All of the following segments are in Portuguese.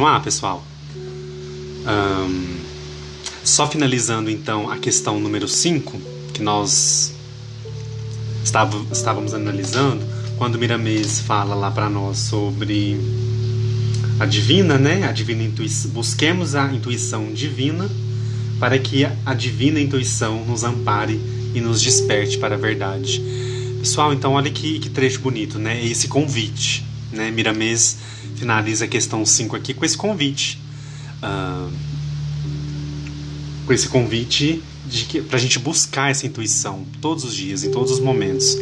continuar, pessoal? Só finalizando então a questão número 5, que nós estávamos analisando, quando Miramês fala lá para nós sobre a divina, né? A divina intuição. Busquemos a intuição divina para que a divina intuição nos ampare e nos desperte para a verdade. Pessoal, então olha que trecho bonito, né? Esse convite, né? Miramês finaliza a questão 5 aqui com esse convite. Com esse convite para a gente buscar essa intuição todos os dias, em todos os momentos.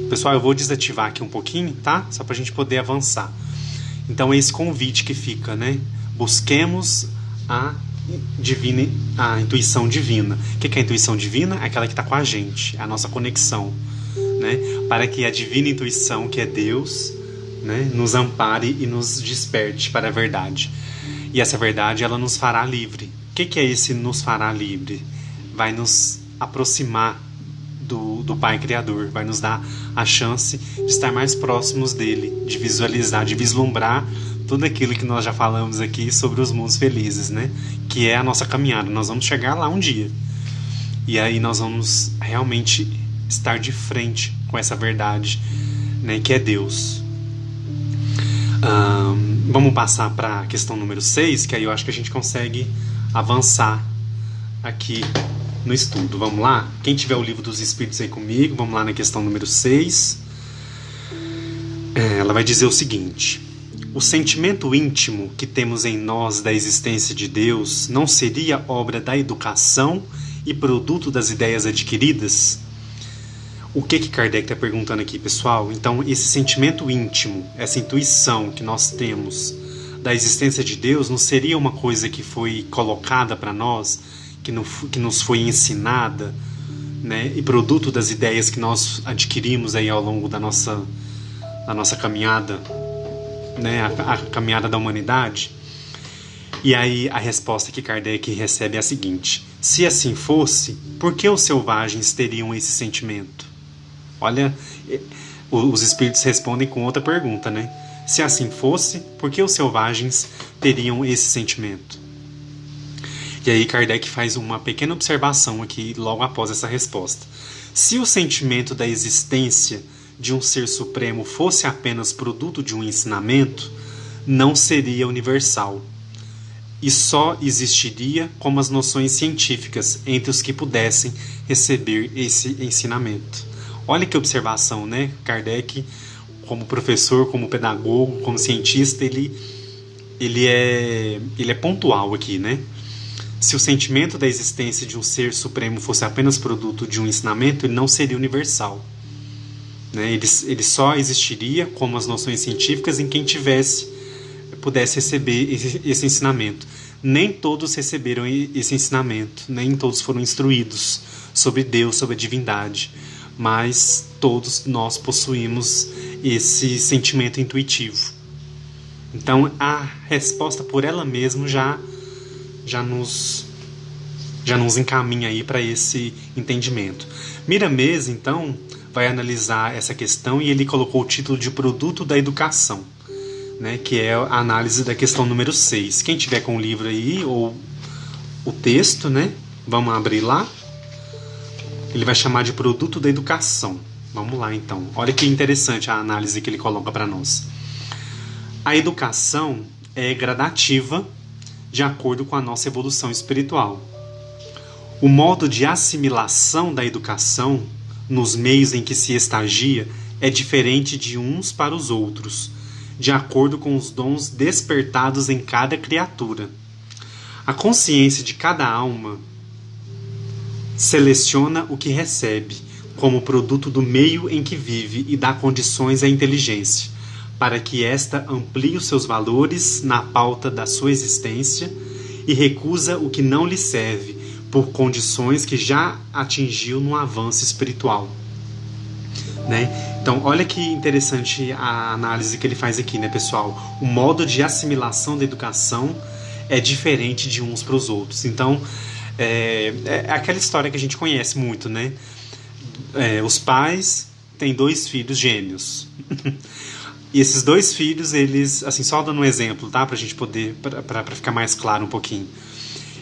Pessoal, eu vou desativar aqui um pouquinho, tá? Só para a gente poder avançar. Então é esse convite que fica, né? Busquemos a intuição divina. O que é a intuição divina? É aquela que está com a gente, é a nossa conexão, né? Para que a divina intuição, que é Deus, né, nos ampare e nos desperte para a verdade. E essa verdade, ela nos fará livre. O que é esse nos fará livre? Vai nos aproximar do Pai Criador, vai nos dar a chance de estar mais próximos dele, de visualizar, de vislumbrar tudo aquilo que nós já falamos aqui sobre os mundos felizes, né? Que é a nossa caminhada. Nós vamos chegar lá um dia. E aí nós vamos realmente estar de frente com essa verdade, né? Que é Deus. Vamos passar para a questão número 6, que aí eu acho que a gente consegue avançar aqui no estudo. Vamos lá? Quem tiver o livro dos Espíritos aí comigo, vamos lá na questão número 6. Ela vai dizer o seguinte: o sentimento íntimo que temos em nós da existência de Deus não seria obra da educação e produto das ideias adquiridas? O que Kardec está perguntando aqui, pessoal? Então, esse sentimento íntimo, essa intuição que nós temos da existência de Deus, não seria uma coisa que foi colocada para nós, que nos foi ensinada, né? E produto das ideias que nós adquirimos aí ao longo da nossa caminhada, né? A caminhada da humanidade? E aí a resposta que Kardec recebe é a seguinte: se assim fosse, por que os selvagens teriam esse sentimento? Olha, os espíritos respondem com outra pergunta, né? Se assim fosse, por que os selvagens teriam esse sentimento? E aí Kardec faz uma pequena observação aqui logo após essa resposta. Se o sentimento da existência de um ser supremo fosse apenas produto de um ensinamento, não seria universal, e só existiria como as noções científicas entre os que pudessem receber esse ensinamento. Olha que observação, né? Kardec, como professor, como pedagogo, como cientista, ele é pontual aqui, né? Se o sentimento da existência de um ser supremo fosse apenas produto de um ensinamento, ele não seria universal, né? Ele só existiria como as noções científicas em quem pudesse receber esse ensinamento. Nem todos receberam esse ensinamento, nem todos foram instruídos sobre Deus, sobre a divindade, mas todos nós possuímos esse sentimento intuitivo. Então a resposta por ela mesma já nos encaminha aí para esse entendimento. Miramês, então, vai analisar essa questão e ele colocou o título de produto da educação, né, que é a análise da questão número 6. Quem tiver com o livro aí, ou o texto, né, vamos abrir lá. Ele vai chamar de produto da educação. Vamos lá, então. Olha que interessante a análise que ele coloca para nós. A educação é gradativa de acordo com a nossa evolução espiritual. O modo de assimilação da educação nos meios em que se estagia é diferente de uns para os outros, de acordo com os dons despertados em cada criatura. A consciência de cada alma seleciona o que recebe como produto do meio em que vive e dá condições à inteligência, para que esta amplie os seus valores na pauta da sua existência e recusa o que não lhe serve por condições que já atingiu no avanço espiritual, né? Então, olha que interessante a análise que ele faz aqui, né, pessoal? O modo de assimilação da educação é diferente de uns para os outros. Então, é aquela história que a gente conhece muito, né? Os pais têm 2 filhos gêmeos. E esses dois filhos, eles, assim, só dando um exemplo, tá? Pra gente poder, pra ficar mais claro um pouquinho.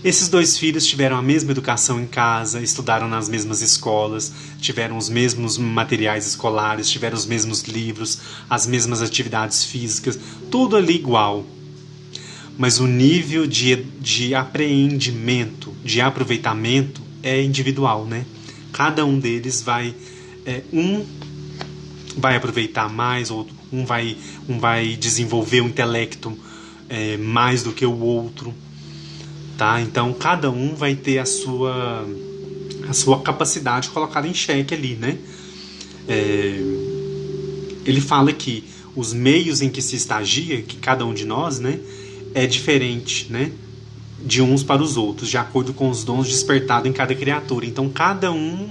Esses dois filhos tiveram a mesma educação em casa, estudaram nas mesmas escolas, tiveram os mesmos materiais escolares, tiveram os mesmos livros, as mesmas atividades físicas, tudo ali igual. Mas o nível de apreendimento, de aproveitamento é individual, né? Cada um deles vai... um vai aproveitar mais, um vai desenvolver o intelecto mais do que o outro. Tá? Então, cada um vai ter a sua capacidade colocada em xeque ali, né? Ele fala que os meios em que se estagia, que cada um de nós, né, é diferente, né, de uns para os outros, de acordo com os dons despertados em cada criatura. Então, cada um,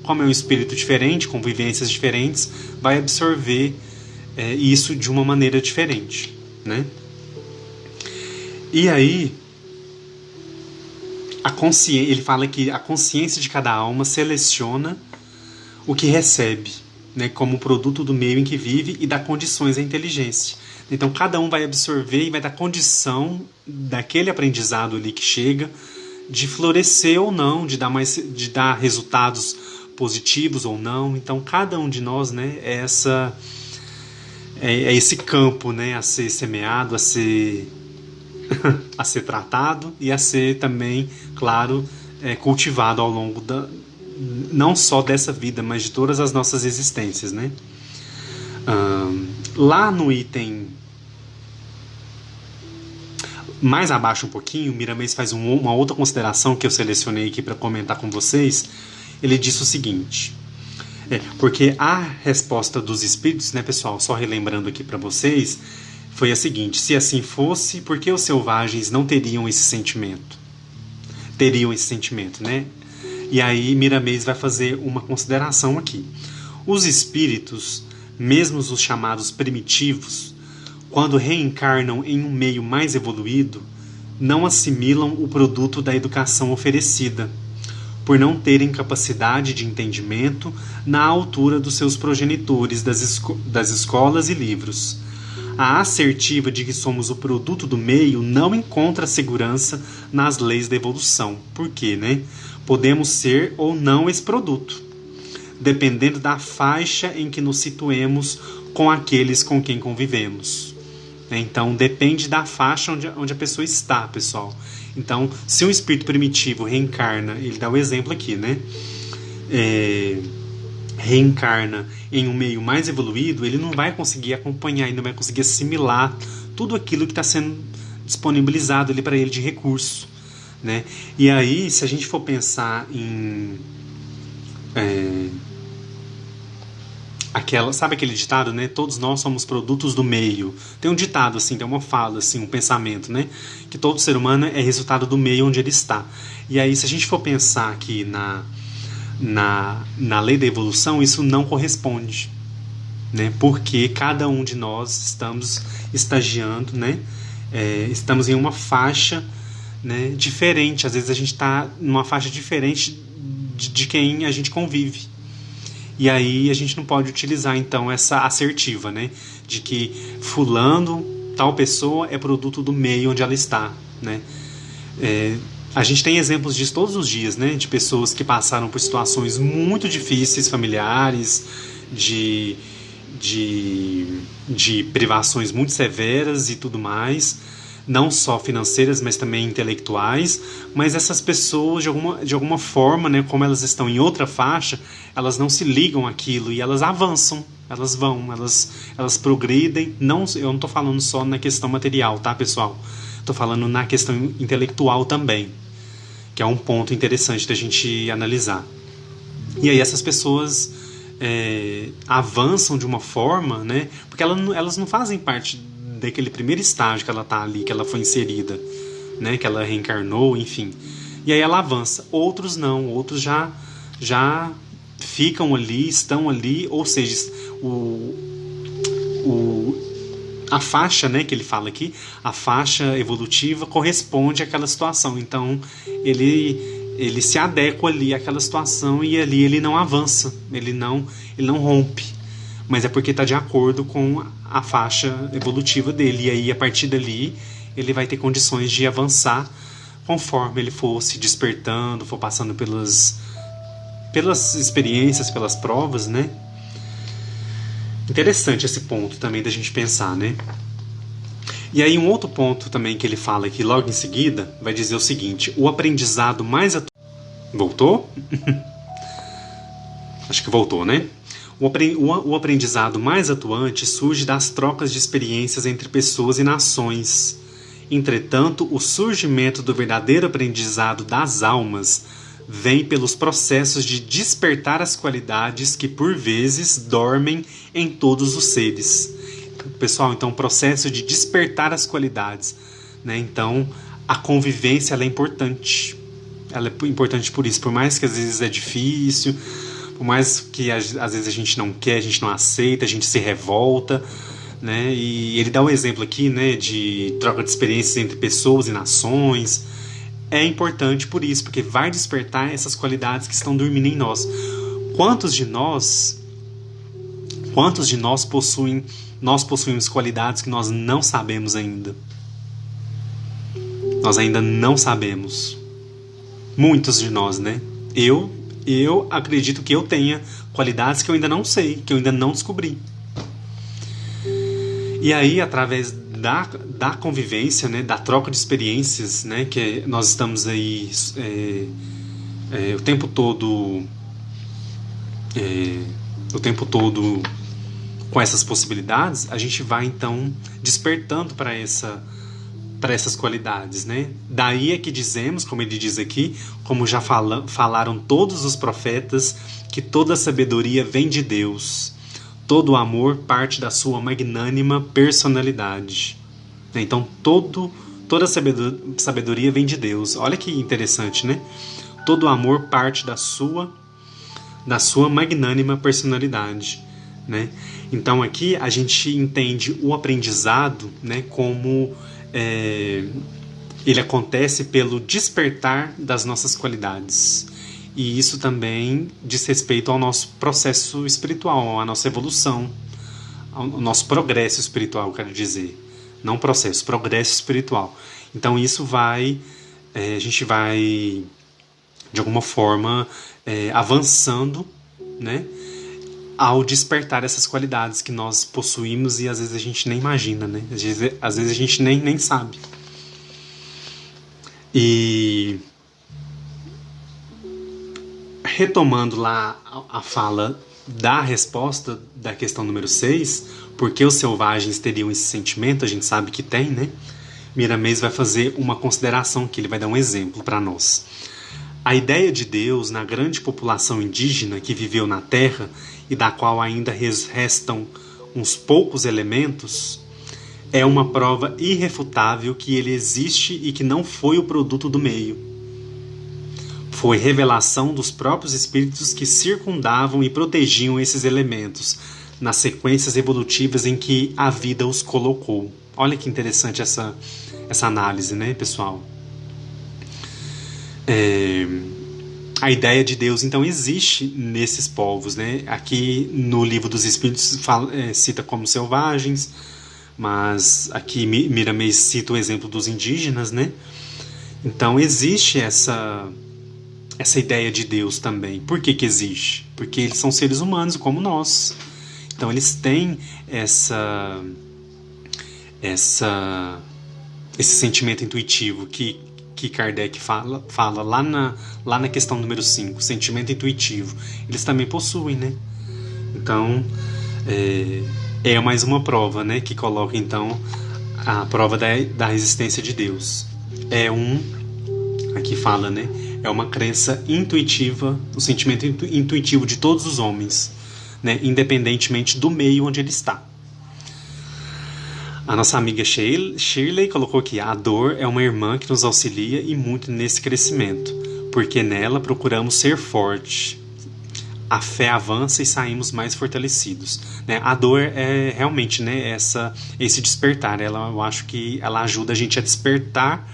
como é um espírito diferente, com vivências diferentes, vai absorver isso de uma maneira diferente, né? E aí, ele fala que a consciência de cada alma seleciona o que recebe, né, como produto do meio em que vive e dá condições à inteligência. Então cada um vai absorver e vai dar condição daquele aprendizado ali que chega de florescer ou não, de dar resultados positivos ou não. Então cada um de nós, né, é esse campo, né, a ser semeado, a ser a ser tratado e a ser também, claro, cultivado ao longo não só dessa vida, mas de todas as nossas existências, né? Lá no item mais abaixo um pouquinho, Miramês faz uma outra consideração que eu selecionei aqui para comentar com vocês. Ele diz o seguinte: porque a resposta dos espíritos, né, pessoal, só relembrando aqui para vocês, foi a seguinte: se assim fosse, por que os selvagens não teriam esse sentimento? Teriam esse sentimento, né? E aí Miramês vai fazer uma consideração aqui. Os espíritos, mesmo os chamados primitivos, quando reencarnam em um meio mais evoluído, não assimilam o produto da educação oferecida, por não terem capacidade de entendimento na altura dos seus progenitores das escolas e livros. A assertiva de que somos o produto do meio não encontra segurança nas leis da evolução. Por quê, né? Podemos ser ou não esse produto, dependendo da faixa em que nos situemos com aqueles com quem convivemos. Então, depende da faixa onde a pessoa está, pessoal. Então, se um espírito primitivo reencarna, ele dá o exemplo aqui, né? Reencarna em um meio mais evoluído, ele não vai conseguir acompanhar, ele não vai conseguir assimilar tudo aquilo que está sendo disponibilizado ali para ele de recurso, né? E aí, se a gente for pensar em sabe aquele ditado, né? Todos nós somos produtos do meio. Tem um ditado assim, tem uma fala assim, um pensamento, né? Que todo ser humano é resultado do meio onde ele está. E aí, se a gente for pensar aqui na lei da evolução, isso não corresponde, né? Porque cada um de nós estamos estagiando, né? Estamos em uma faixa, né, diferente. Às vezes a gente está numa faixa diferente de quem a gente convive. E aí a gente não pode utilizar então essa assertiva, né, de que fulano, tal pessoa é produto do meio onde ela está, né? A gente tem exemplos disso todos os dias, né, de pessoas que passaram por situações muito difíceis, familiares, de privações muito severas e tudo mais, não só financeiras, mas também intelectuais. Mas essas pessoas, de alguma forma, né, como elas estão em outra faixa, elas não se ligam àquilo e elas avançam, elas progridem. Eu não estou falando só na questão material, tá, pessoal? Estou falando na questão intelectual também, que é um ponto interessante da gente analisar. E aí essas pessoas avançam de uma forma, né, porque elas não fazem parte daquele primeiro estágio que ela está ali, que ela foi inserida, né, que ela reencarnou, enfim. E aí ela avança. Outros não, outros já ficam ali, estão ali, ou seja, a faixa, né, que ele fala aqui, a faixa evolutiva corresponde àquela situação. Então ele se adequa ali àquela situação e ali ele não avança, ele não rompe. mas é porque está de acordo com a faixa evolutiva dele. E aí, a partir dali, ele vai ter condições de avançar conforme ele for se despertando, for passando pelas experiências, pelas provas, né? Interessante esse ponto também da gente pensar, né? E aí um outro ponto também que ele fala aqui logo em seguida, vai dizer o seguinte: o aprendizado mais Voltou? Acho que voltou, né? O aprendizado mais atuante surge das trocas de experiências entre pessoas e nações. Entretanto, o surgimento do verdadeiro aprendizado das almas vem pelos processos de despertar as qualidades que, por vezes, dormem em todos os seres. Pessoal, então, o processo de despertar as qualidades, né? Então, a convivência ela é importante. Ela é importante por isso. Por mais que às vezes é difícil, por mais que às vezes a gente não quer, a gente não aceita, a gente se revolta, né? E ele dá um exemplo aqui, né, de troca de experiências entre pessoas e nações. É importante por isso, porque vai despertar essas qualidades que estão dormindo em nós. Quantos de nós nós possuímos qualidades que nós não sabemos ainda? Nós ainda não sabemos. Muitos de nós, né? Eu acredito que eu tenha qualidades que eu ainda não sei, que eu ainda não descobri. E aí, através da convivência, né, da troca de experiências, né, que nós estamos aí o tempo todo com essas possibilidades, a gente vai então despertando para essas qualidades, né? Daí é que dizemos, como ele diz aqui, como já falaram todos os profetas, que toda sabedoria vem de Deus. Todo amor parte da sua magnânima personalidade. Então, toda sabedoria vem de Deus. Olha que interessante, né? Todo amor parte da sua magnânima personalidade, né? Então, aqui a gente entende o aprendizado, né, como ele acontece pelo despertar das nossas qualidades. E isso também diz respeito ao nosso processo espiritual, à nossa evolução, ao nosso progresso espiritual, quero dizer. Não processo, progresso espiritual. Então isso a gente vai, de alguma forma, avançando, né, ao despertar essas qualidades que nós possuímos e às vezes a gente nem imagina, né? Às vezes a gente nem sabe. E retomando lá a fala da resposta da questão número 6, por que os selvagens teriam esse sentimento? A gente sabe que tem, né? Miramês vai fazer uma consideração que ele vai dar um exemplo para nós. A ideia de Deus na grande população indígena que viveu na Terra e da qual ainda restam uns poucos elementos é uma prova irrefutável que ele existe e que não foi o produto do meio. Foi revelação dos próprios espíritos que circundavam e protegiam esses elementos nas sequências evolutivas em que a vida os colocou. Olha que interessante essa análise, né, pessoal? A ideia de Deus, então, existe nesses povos, né? Aqui no Livro dos Espíritos cita como selvagens, mas aqui Miramês cita o exemplo dos indígenas, né? Então existe essa ideia de Deus também. Por que existe? Porque eles são seres humanos como nós. Então eles têm esse sentimento intuitivo que Kardec fala lá na questão número 5, sentimento intuitivo. Eles também possuem, né? Então é mais uma prova, né, que coloca então a prova da existência de Deus. Aqui fala, né, é uma crença intuitiva, o sentimento intuitivo de todos os homens, né, independentemente do meio onde ele está. A nossa amiga Shirley colocou aqui: a dor é uma irmã que nos auxilia e muito nesse crescimento, porque nela procuramos ser forte. A fé avança e saímos mais fortalecidos, né? A dor é realmente, né, esse despertar. Eu acho que ela ajuda a gente a despertar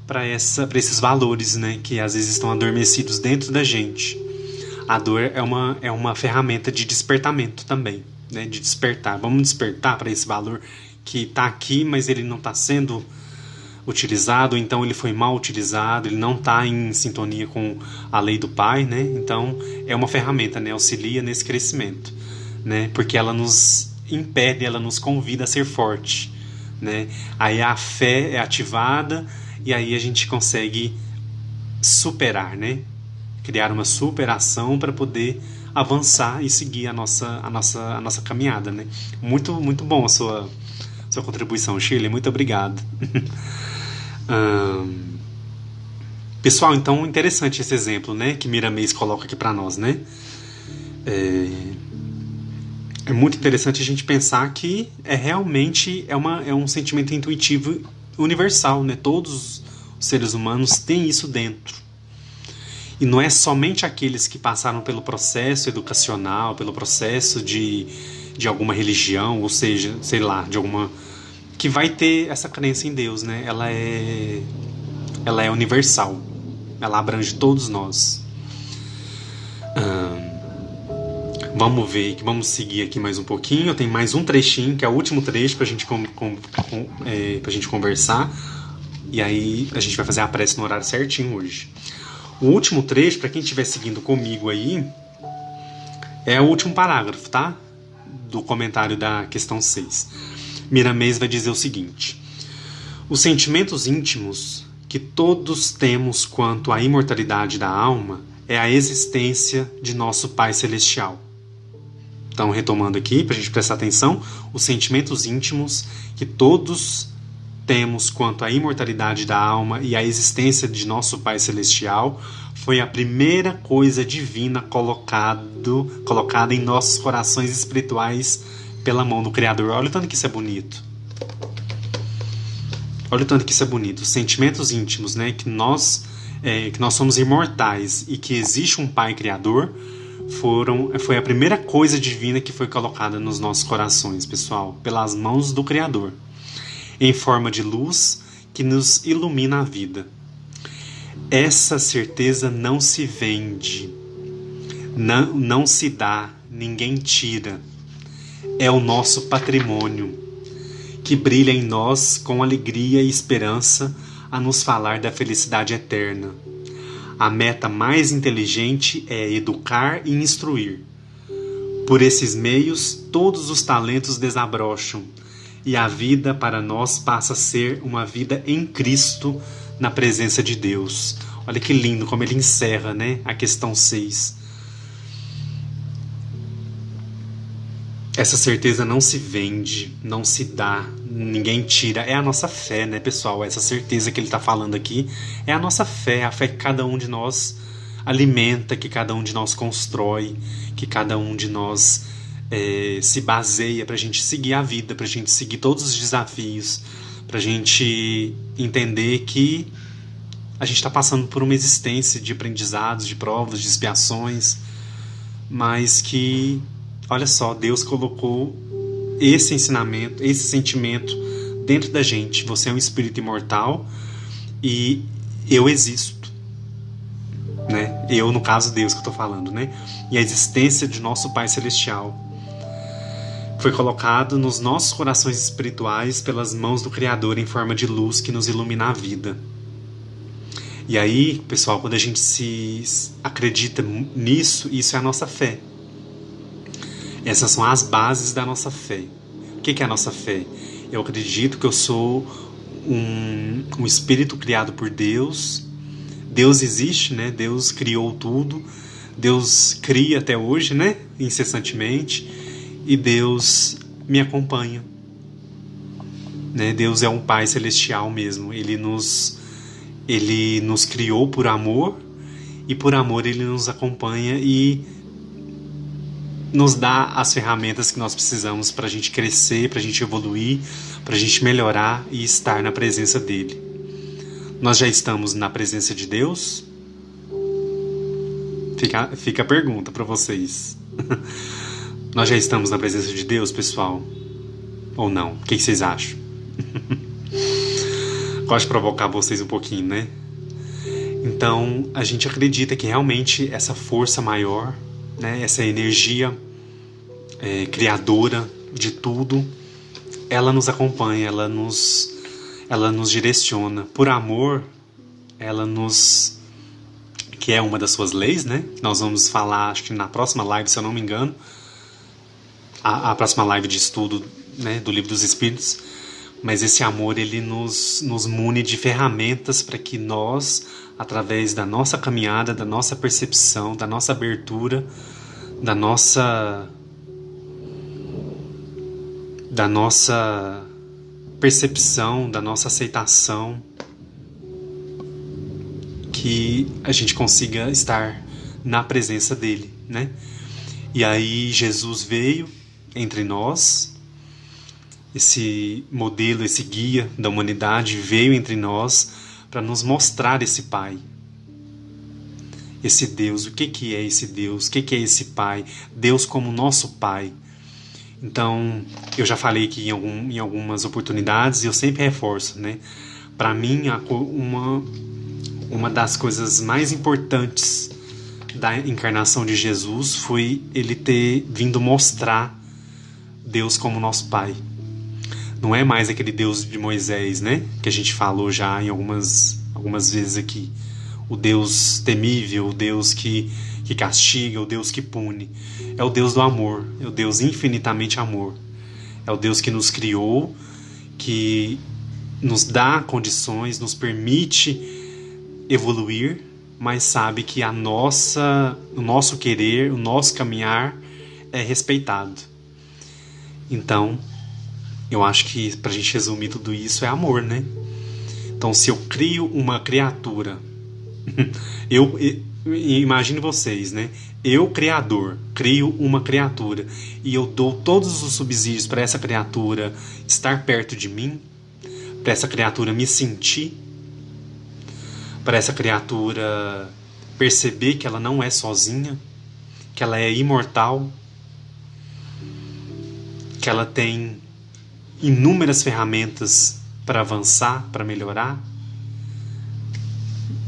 para esses valores, né, que às vezes estão adormecidos dentro da gente. A dor é uma ferramenta de despertamento também, né, de despertar. Vamos despertar para esse valor que está aqui, mas ele não está sendo utilizado, então ele foi mal utilizado, ele não está em sintonia com a lei do Pai, né? Então é uma ferramenta, né? Auxilia nesse crescimento, né? Porque ela nos impede, ela nos convida a ser forte, né? Aí a fé é ativada e aí a gente consegue superar, né? Criar uma superação para poder avançar e seguir a nossa caminhada, né? Muito, muito bom a sua contribuição, Shirley. Muito obrigado. Pessoal, então interessante esse exemplo, né, que Miramês coloca aqui para nós, né? É muito interessante a gente pensar que realmente é um sentimento intuitivo universal, né? Todos os seres humanos têm isso dentro. E não é somente aqueles que passaram pelo processo educacional, pelo processo de alguma religião, ou seja, sei lá, de alguma... que vai ter essa crença em Deus, né? Ela é universal. Ela abrange todos nós. Vamos ver, vamos seguir aqui mais um pouquinho. Tem mais um trechinho, que é o último trecho pra gente conversar. E aí a gente vai fazer a prece no horário certinho hoje. O último trecho, para quem estiver seguindo comigo aí, é o último parágrafo, tá? Do comentário da questão 6. Miramês vai dizer o seguinte: os sentimentos íntimos que todos temos quanto à imortalidade da alma é a existência de nosso Pai Celestial. Então, retomando aqui, para a gente prestar atenção, os sentimentos íntimos que todos temos quanto à imortalidade da alma e à existência de nosso Pai Celestial foi a primeira coisa divina colocada em nossos corações espirituais pela mão do Criador. Olha o tanto que isso é bonito. Olha o tanto que isso é bonito. Os sentimentos íntimos, né, que nós somos imortais e que existe um Pai Criador, foi a primeira coisa divina que foi colocada nos nossos corações, pessoal, pelas mãos do Criador, em forma de luz que nos ilumina a vida. Essa certeza não se vende, não se dá, ninguém tira. É o nosso patrimônio, que brilha em nós com alegria e esperança a nos falar da felicidade eterna. A meta mais inteligente é educar e instruir. Por esses meios, todos os talentos desabrocham, e a vida para nós passa a ser uma vida em Cristo, na presença de Deus. Olha que lindo como ele encerra, né, a questão 6. Essa certeza não se vende, não se dá, ninguém tira. É a nossa fé, né, pessoal? Essa certeza que ele está falando aqui é a nossa fé, a fé que cada um de nós alimenta, que cada um de nós constrói, que cada um de nós se baseia para a gente seguir a vida, para a gente seguir todos os desafios, para a gente entender que a gente está passando por uma existência de aprendizados, de provas, de expiações, mas que, olha só, Deus colocou esse ensinamento, esse sentimento dentro da gente. Você é um espírito imortal e eu existo, né? Eu, no caso, Deus que eu estou falando, né? E a existência de nosso Pai Celestial foi colocado nos nossos corações espirituais pelas mãos do Criador em forma de luz que nos ilumina a vida. E aí, pessoal, quando a gente se acredita nisso, isso é a nossa fé. Essas são as bases da nossa fé. O que é a nossa fé? Eu acredito que eu sou um espírito criado por Deus. Deus existe, né? Deus criou tudo. Deus cria até hoje, né? Incessantemente. E Deus me acompanha, né? Deus é um Pai Celestial mesmo. Ele nos criou por amor, e por amor Ele nos acompanha e nos dá as ferramentas que nós precisamos para a gente crescer, para a gente evoluir, para a gente melhorar e estar na presença dEle. Nós já estamos na presença de Deus? Fica a pergunta para vocês. Nós já estamos na presença de Deus, pessoal? Ou não? O que vocês acham? Gosto de provocar vocês um pouquinho, né? Então, a gente acredita que realmente essa força maior, né, essa energia criadora de tudo, ela nos acompanha, ela nos direciona. Por amor, ela nos... que é uma das suas leis, né? Nós vamos falar, acho que na próxima live, se eu não me engano, a próxima live de estudo, né, do Livro dos Espíritos. Mas esse amor, ele nos mune de ferramentas para que nós, através da nossa caminhada, da nossa percepção, da nossa abertura, da nossa percepção, da nossa aceitação, que a gente consiga estar na presença dele, né? E aí Jesus veio entre nós, esse modelo, esse guia da humanidade veio entre nós para nos mostrar esse Pai, esse Deus. O que é esse Deus? O que é esse Pai? Deus como nosso Pai. Então, eu já falei aqui em algumas oportunidades e eu sempre reforço, né? Para mim, uma das coisas mais importantes da encarnação de Jesus foi ele ter vindo mostrar Deus como nosso Pai. Não é mais aquele Deus de Moisés, né? Que a gente falou já em algumas vezes aqui. O Deus temível, o Deus que castiga, o Deus que pune. É o Deus do amor, é o Deus infinitamente amor. É o Deus que nos criou, que nos dá condições, nos permite evoluir, mas sabe que o nosso querer, o nosso caminhar é respeitado. Então, eu acho que pra gente resumir tudo isso é amor, né? Então, se eu crio uma criatura, imagine vocês, né? Eu, criador, crio uma criatura e eu dou todos os subsídios para essa criatura estar perto de mim, para essa criatura me sentir, para essa criatura perceber que ela não é sozinha, que ela é imortal, que ela tem inúmeras ferramentas para avançar, para melhorar.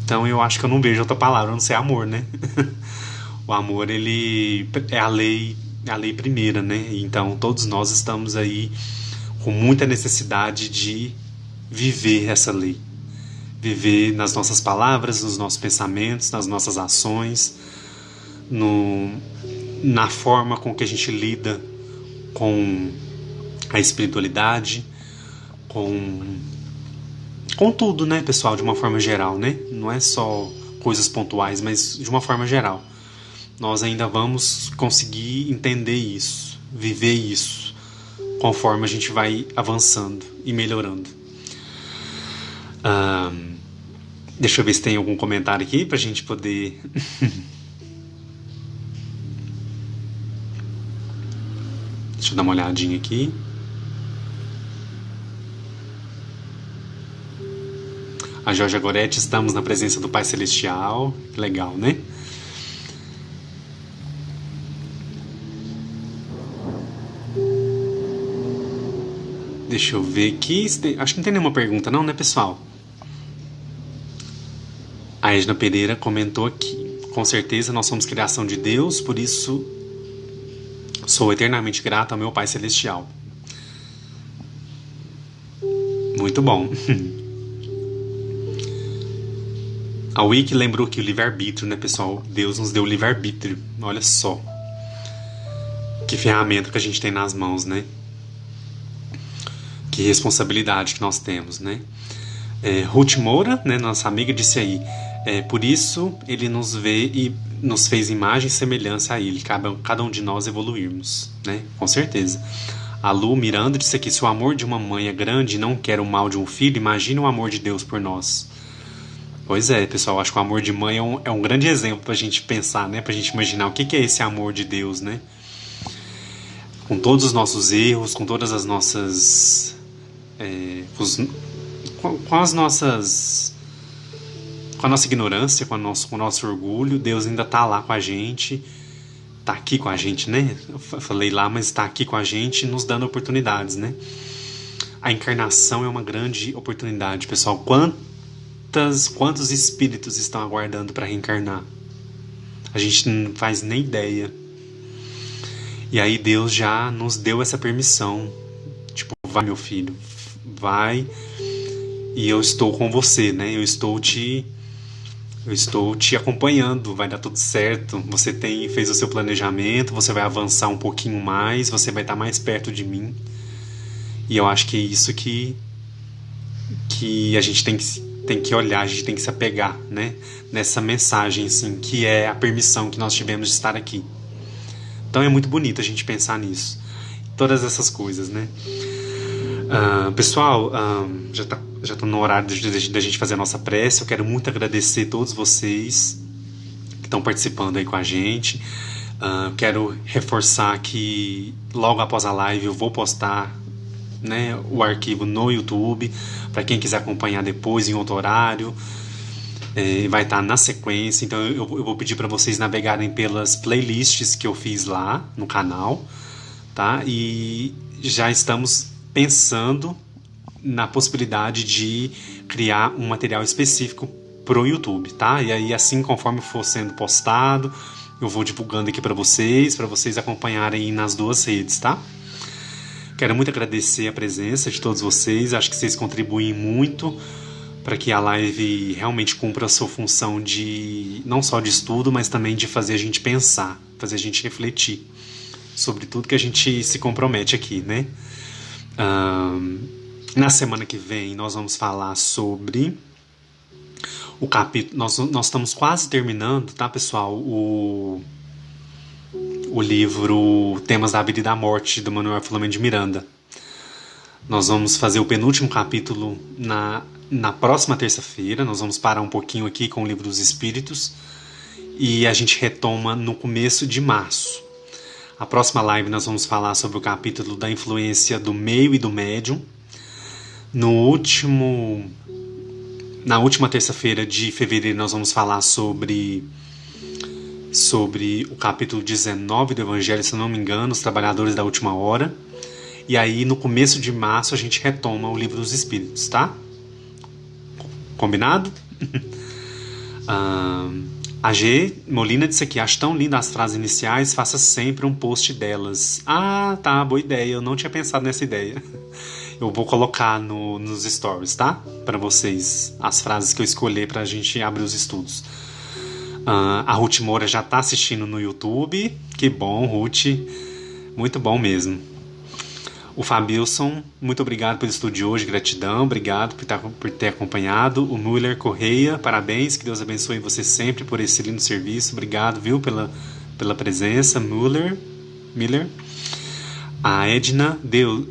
Então eu acho que eu não vejo outra palavra a não ser amor, né? O amor, ele é a lei primeira, né? Então todos nós estamos aí com muita necessidade de viver essa lei. Viver nas nossas palavras, nos nossos pensamentos, nas nossas ações, na forma com que a gente lida com a espiritualidade, com tudo, né, pessoal, de uma forma geral, né? Não é só coisas pontuais, mas de uma forma geral. Nós ainda vamos conseguir entender isso, viver isso, conforme a gente vai avançando e melhorando. Deixa eu ver se tem algum comentário aqui pra gente poder... Deixa eu dar uma olhadinha aqui. A Jorge Goretti, estamos na presença do Pai Celestial. Legal, né? Deixa eu ver aqui. Acho que não tem nenhuma pergunta não, né, pessoal? A Edna Pereira comentou aqui. Com certeza nós somos criação de Deus, por isso sou eternamente grato ao meu Pai Celestial. Muito bom. A Wiki lembrou que o livre-arbítrio, né, pessoal? Deus nos deu o livre-arbítrio. Olha só. Que ferramenta que a gente tem nas mãos, né? Que responsabilidade que nós temos, né? Ruth Moura, né, nossa amiga, disse aí: por isso ele nos vê e nos fez imagem e semelhança a ele. Cada um de nós evoluirmos, né? Com certeza. A Lu Miranda disse aqui: se o amor de uma mãe é grande e não quer o mal de um filho, imagine o amor de Deus por nós. Pois é, pessoal, acho que o amor de mãe é um grande exemplo pra gente pensar, né? Pra gente imaginar o que é esse amor de Deus, né? Com todos os nossos erros, com todas as nossas... com as nossas... com a nossa ignorância, com o nosso orgulho, Deus ainda tá lá com a gente, tá aqui com a gente, né? Eu falei lá, mas tá aqui com a gente, nos dando oportunidades, né? A encarnação é uma grande oportunidade, pessoal. Quantos espíritos estão aguardando para reencarnar? A gente não faz nem ideia. E aí Deus já nos deu essa permissão. Tipo, vai meu filho, vai e eu estou com você, né? Eu estou te acompanhando, vai dar tudo certo. Você fez o seu planejamento, você vai avançar um pouquinho mais, você vai estar mais perto de mim. E eu acho que é isso que a gente tem que olhar, a gente tem que se apegar, né? Nessa mensagem, assim, que é a permissão que nós tivemos de estar aqui. Então é muito bonito a gente pensar nisso. Todas essas coisas, né? Pessoal, já tá no horário da gente fazer a nossa prece. Eu quero muito agradecer a todos vocês que estão participando aí com a gente. Quero reforçar que logo após a live eu vou postar, né, o arquivo no YouTube para quem quiser acompanhar depois em outro horário. Vai estar na sequência, então eu vou pedir para vocês navegarem pelas playlists que eu fiz lá no canal, tá? E já estamos pensando na possibilidade de criar um material específico pro YouTube, tá? E aí, assim, conforme for sendo postado, eu vou divulgando aqui para vocês acompanharem nas duas redes, tá? Quero muito agradecer a presença de todos vocês, acho que vocês contribuem muito para que a live realmente cumpra a sua função de não só de estudo, mas também de fazer a gente pensar, fazer a gente refletir sobre tudo que a gente se compromete aqui, né? Na semana que vem nós vamos falar sobre o capítulo. Nós estamos quase terminando, tá, pessoal? O livro Temas da Vida e da Morte, do Manuel Filomeno de Miranda. Nós vamos fazer o penúltimo capítulo na próxima terça-feira. Nós vamos parar um pouquinho aqui com o Livro dos Espíritos e a gente retoma no começo de março. A próxima live nós vamos falar sobre o capítulo da influência do meio e do médium. Na última terça-feira de fevereiro nós vamos falar sobre o capítulo 19 do Evangelho, se eu não me engano, os trabalhadores da última hora. E aí no começo de março a gente retoma o Livro dos Espíritos, tá? Combinado? A G Molina disse aqui: acho tão lindas as frases iniciais, faça sempre um post delas. Ah, tá, boa ideia, eu não tinha pensado nessa ideia. Eu vou colocar nos stories, tá? Para vocês, as frases que eu escolher pra gente abrir os estudos. A Ruth Moura já tá assistindo no YouTube. Que bom, Ruth. Muito bom mesmo. O Fabilson, muito obrigado pelo estudo de hoje, gratidão, obrigado por ter acompanhado. O Müller Correia, parabéns, que Deus abençoe você sempre por esse lindo serviço. Obrigado, viu, pela presença, Miller. A Edna,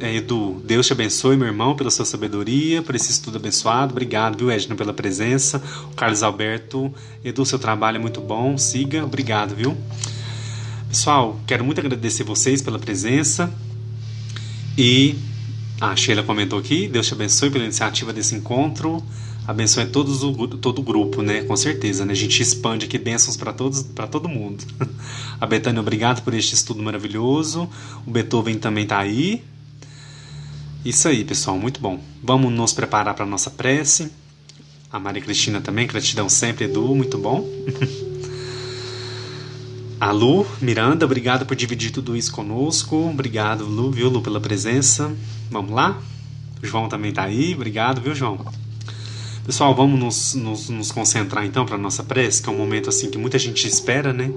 Edu, Deus te abençoe, meu irmão, pela sua sabedoria, por esse estudo abençoado. Obrigado, viu, Edna, pela presença. O Carlos Alberto, Edu, seu trabalho é muito bom, siga, obrigado, viu. Pessoal, quero muito agradecer vocês pela presença. E a Sheila comentou aqui: Deus te abençoe pela iniciativa desse encontro, abençoe todo o grupo, né? Com certeza, né? A gente expande aqui bênçãos para todo mundo. A Betânia, obrigado por este estudo maravilhoso. O Beethoven também tá aí. Isso aí, pessoal, muito bom. Vamos nos preparar para a nossa prece. A Maria Cristina também, gratidão sempre, Edu, muito bom. A Lu Miranda, obrigado por dividir tudo isso conosco. Obrigado, Lu, viu, Lu, pela presença. Vamos lá? O João também tá aí. Obrigado, viu, João? Pessoal, vamos nos concentrar então para a nossa prece, que é um momento assim que muita gente espera, né?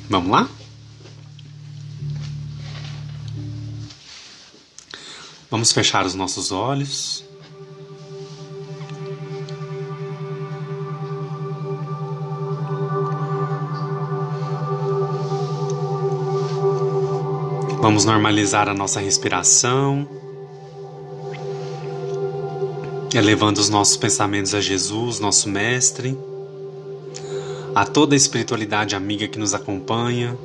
Vamos lá? Vamos fechar os nossos olhos. Vamos normalizar a nossa respiração, elevando os nossos pensamentos a Jesus, nosso Mestre, a toda a espiritualidade amiga que nos acompanha,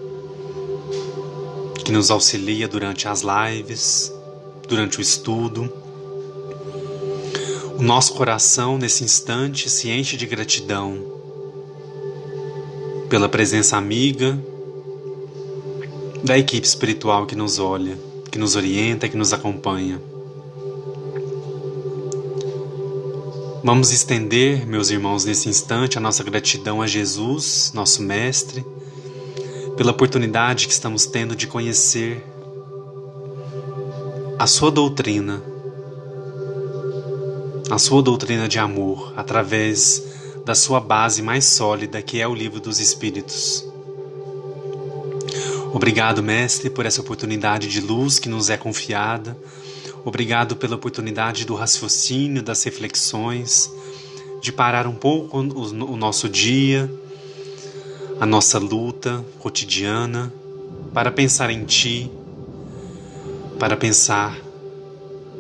que nos auxilia durante as lives, durante o estudo. O nosso coração, nesse instante, se enche de gratidão pela presença amiga da equipe espiritual que nos olha, que nos orienta, que nos acompanha. Vamos estender, meus irmãos, nesse instante, a nossa gratidão a Jesus, nosso Mestre, pela oportunidade que estamos tendo de conhecer a sua doutrina de amor, através da sua base mais sólida, que é o Livro dos Espíritos. Obrigado, Mestre, por essa oportunidade de luz que nos é confiada. Obrigado pela oportunidade do raciocínio, das reflexões, de parar um pouco o nosso dia, a nossa luta cotidiana, para pensar em Ti, para pensar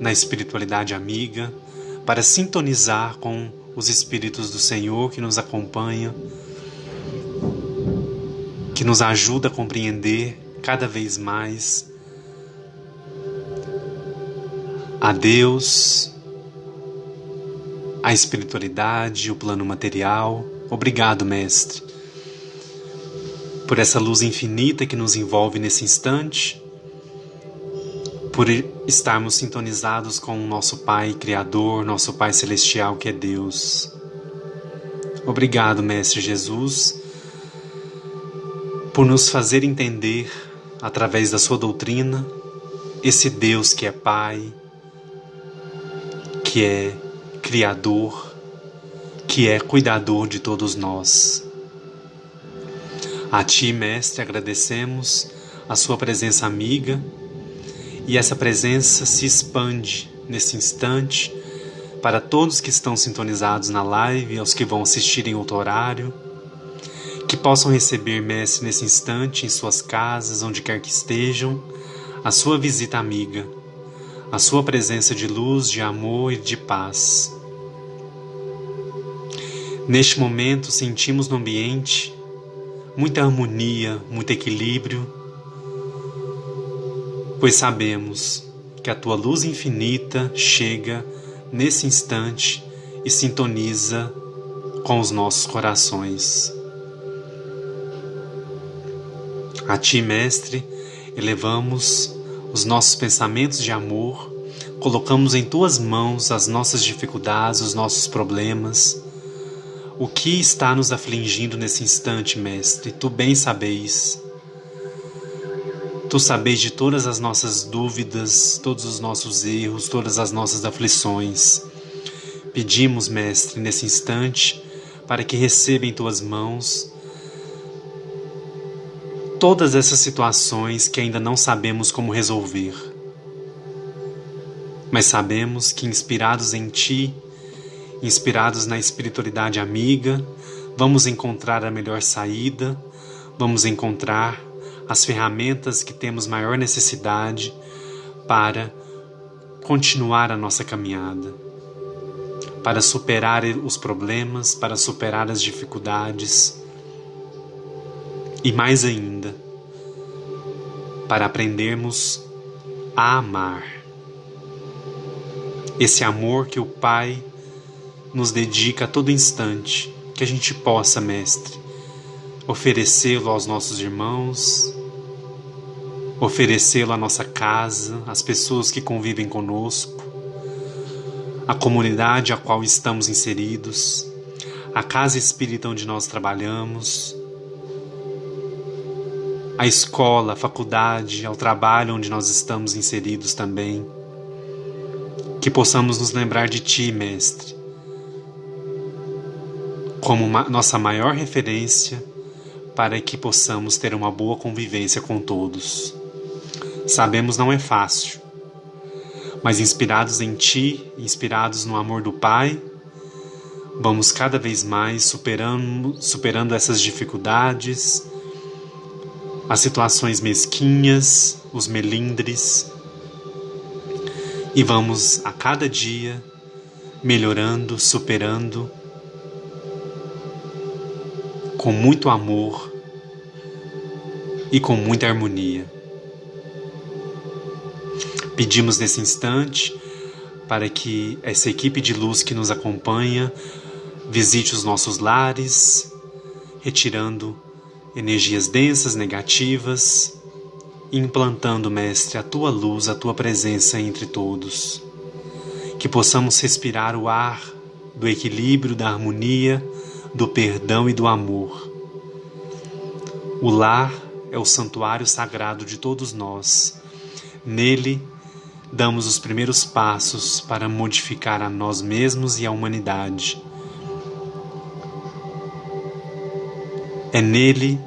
na espiritualidade amiga, para sintonizar com os Espíritos do Senhor que nos acompanham, que nos ajuda a compreender cada vez mais a Deus, a espiritualidade, o plano material. Obrigado, Mestre, por essa luz infinita que nos envolve nesse instante, por estarmos sintonizados com o nosso Pai Criador, nosso Pai Celestial, que é Deus. Obrigado, Mestre Jesus, por nos fazer entender, através da sua doutrina, esse Deus que é Pai, que é Criador, que é cuidador de todos nós. A Ti, Mestre, agradecemos a sua presença amiga, e essa presença se expande nesse instante para todos que estão sintonizados na live, aos que vão assistir em outro horário, que possam receber, Mestre, nesse instante, em suas casas, onde quer que estejam, a sua visita amiga, a sua presença de luz, de amor e de paz. Neste momento, sentimos no ambiente muita harmonia, muito equilíbrio, pois sabemos que a Tua luz infinita chega nesse instante e sintoniza com os nossos corações. A Ti, Mestre, elevamos os nossos pensamentos de amor, colocamos em Tuas mãos as nossas dificuldades, os nossos problemas, o que está nos afligindo nesse instante, Mestre. Tu bem sabeis. Tu sabeis de todas as nossas dúvidas, todos os nossos erros, todas as nossas aflições. Pedimos, Mestre, nesse instante, para que receba em Tuas mãos todas essas situações que ainda não sabemos como resolver. Mas sabemos que, inspirados em Ti, inspirados na espiritualidade amiga, vamos encontrar a melhor saída, vamos encontrar as ferramentas que temos maior necessidade para continuar a nossa caminhada, para superar os problemas, para superar as dificuldades e, mais ainda, para aprendermos a amar. Esse amor que o Pai nos dedica a todo instante, que a gente possa, Mestre, oferecê-lo aos nossos irmãos, oferecê-lo à nossa casa, às pessoas que convivem conosco, à comunidade a qual estamos inseridos, à casa espírita onde nós trabalhamos, à escola, à faculdade, ao trabalho onde nós estamos inseridos também. Que possamos nos lembrar de Ti, Mestre, como nossa maior referência, para que possamos ter uma boa convivência com todos. Sabemos não é fácil, mas inspirados em Ti, inspirados no amor do Pai, vamos cada vez mais superando essas dificuldades, as situações mesquinhas, os melindres, e vamos a cada dia melhorando, superando, com muito amor e com muita harmonia. Pedimos nesse instante para que essa equipe de luz que nos acompanha visite os nossos lares, retirando energias densas, negativas, e implantando, Mestre, a Tua luz, a Tua presença entre todos. Que possamos respirar o ar do equilíbrio, da harmonia, do perdão e do amor. O lar é o santuário sagrado de todos nós. Nele, damos os primeiros passos para modificar a nós mesmos e a humanidade. É nele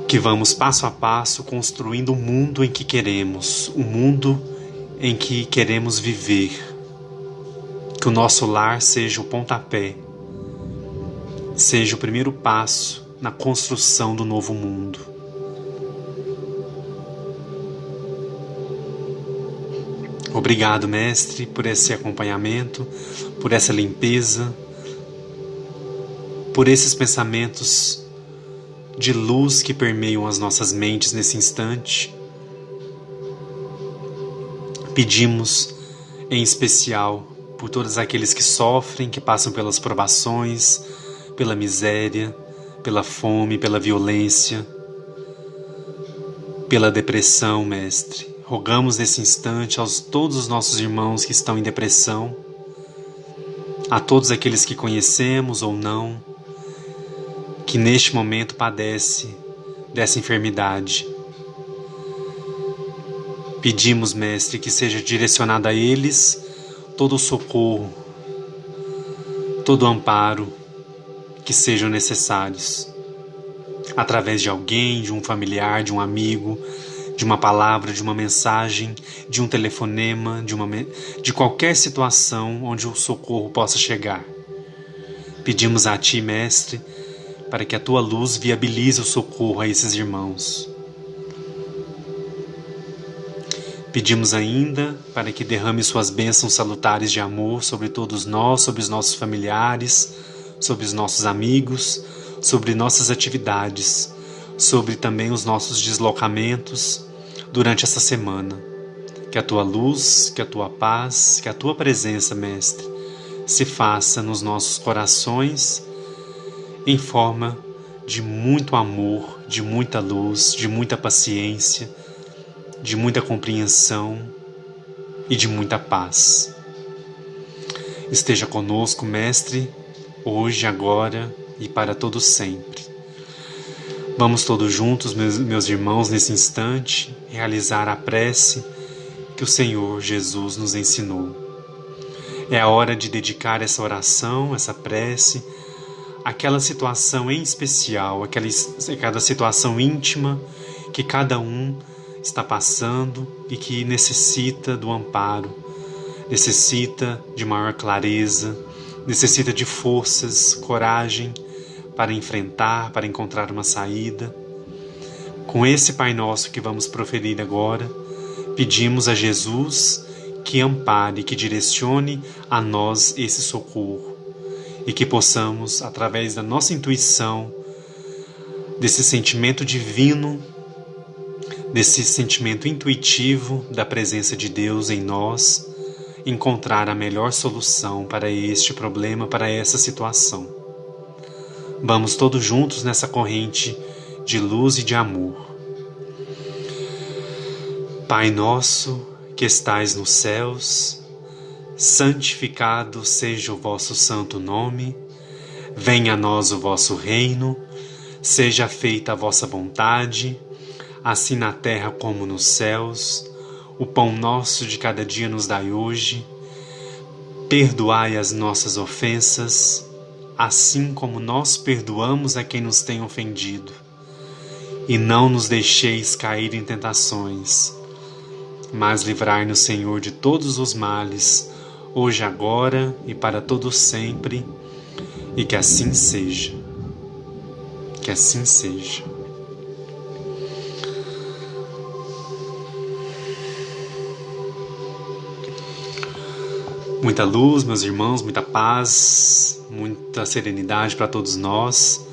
que vamos passo a passo construindo o mundo em que queremos, o mundo em que queremos viver. Que o nosso lar seja o pontapé, seja o primeiro passo na construção do novo mundo. Obrigado, Mestre, por esse acompanhamento, por essa limpeza, por esses pensamentos de luz que permeiam as nossas mentes nesse instante. Pedimos, em especial, por todos aqueles que sofrem, que passam pelas provações, pela miséria, pela fome, pela violência, pela depressão, Mestre. Rogamos nesse instante aos todos os nossos irmãos que estão em depressão, a todos aqueles que conhecemos ou não, que neste momento padece dessa enfermidade. Pedimos, Mestre, que seja direcionado a eles todo o socorro, todo o amparo que sejam necessários, através de alguém, de um familiar, de um amigo, de uma palavra, de uma mensagem, de um telefonema, de qualquer situação onde o socorro possa chegar. Pedimos a Ti, Mestre, para que a Tua luz viabilize o socorro a esses irmãos. Pedimos ainda para que derrame Suas bênçãos salutares de amor sobre todos nós, sobre os nossos familiares, sobre os nossos amigos, sobre nossas atividades, sobre também os nossos deslocamentos durante essa semana. Que a Tua luz, que a Tua paz, que a Tua presença, Mestre, se faça nos nossos corações em forma de muito amor, de muita luz, de muita paciência, de muita compreensão e de muita paz. Esteja conosco, Mestre, hoje, agora e para todo sempre. Vamos todos juntos, meus irmãos, nesse instante, realizar a prece que o Senhor Jesus nos ensinou. É a hora de dedicar essa oração, essa prece, àquela situação em especial, aquela situação íntima que cada um está passando e que necessita do amparo, necessita de maior clareza, necessita de forças, coragem para enfrentar, para encontrar uma saída. Com esse Pai Nosso que vamos proferir agora, pedimos a Jesus que ampare, que direcione a nós esse socorro e que possamos, através da nossa intuição, desse sentimento divino, desse sentimento intuitivo da presença de Deus em nós, encontrar a melhor solução para este problema, para essa situação. Vamos todos juntos nessa corrente de luz e de amor. Pai nosso, que estais nos céus, santificado seja o vosso santo nome, venha a nós o vosso reino, seja feita a vossa vontade, assim na terra como nos céus. O pão nosso de cada dia nos dai hoje. Perdoai as nossas ofensas, assim como nós perdoamos a quem nos tem ofendido. E não nos deixeis cair em tentações, mas livrai-nos, Senhor, de todos os males, hoje, agora e para todo sempre. E que assim seja. Que assim seja. Muita luz, meus irmãos, muita paz, muita serenidade para todos nós.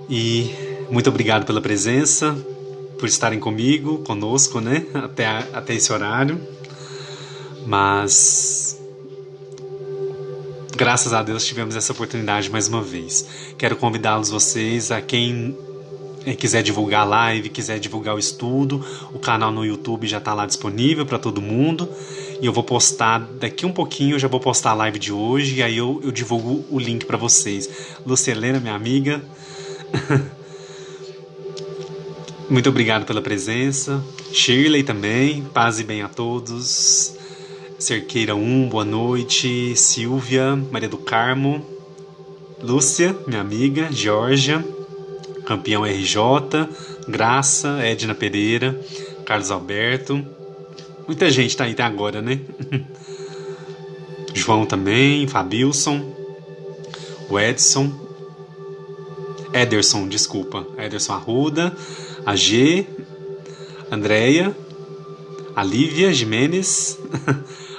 E muito obrigado pela presença, por estarem conosco, né? Até esse horário. Mas graças a Deus tivemos essa oportunidade mais uma vez. Quero convidá-los vocês, a quem quiser divulgar a live, quiser divulgar o estudo, o canal no YouTube já está lá disponível para todo mundo. E eu vou postar daqui um pouquinho, eu já vou postar a live de hoje e aí eu divulgo o link para vocês. Lucelena, minha amiga, muito obrigado pela presença. Shirley também, paz e bem a todos. Cerqueira 1, boa noite. Silvia, Maria do Carmo, Lúcia, minha amiga, Georgia, Campeão RJ, Graça, Edna Pereira, Carlos Alberto. Muita gente tá aí até agora, né? João também, Fabilson, o Ederson, Ederson Arruda, a G, Andréia, a Lívia Jimenez,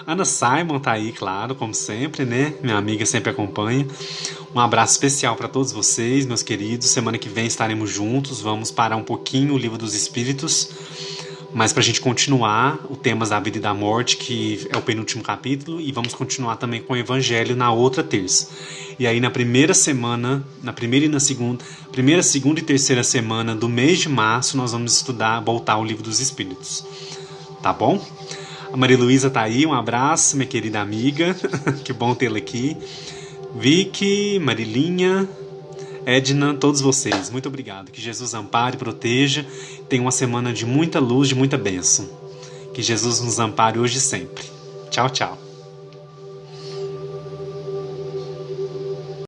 Ana Simon tá aí, claro, como sempre, né? Minha amiga sempre acompanha. Um abraço especial para todos vocês, meus queridos. Semana que vem estaremos juntos. Vamos parar um pouquinho o Livro dos Espíritos, mas para a gente continuar o Temas da Vida e da Morte, que é o penúltimo capítulo, e vamos continuar também com o Evangelho na outra terça. E aí na primeira semana, primeira, segunda e terceira semana do mês de março, nós vamos voltar ao Livro dos Espíritos. Tá bom? A Maria Luísa tá aí, um abraço, minha querida amiga. Que bom tê-la aqui. Vicky, Marilinha, Edna, todos vocês, muito obrigado. Que Jesus ampare e proteja. Tenha uma semana de muita luz, de muita bênção. Que Jesus nos ampare hoje e sempre. Tchau, tchau.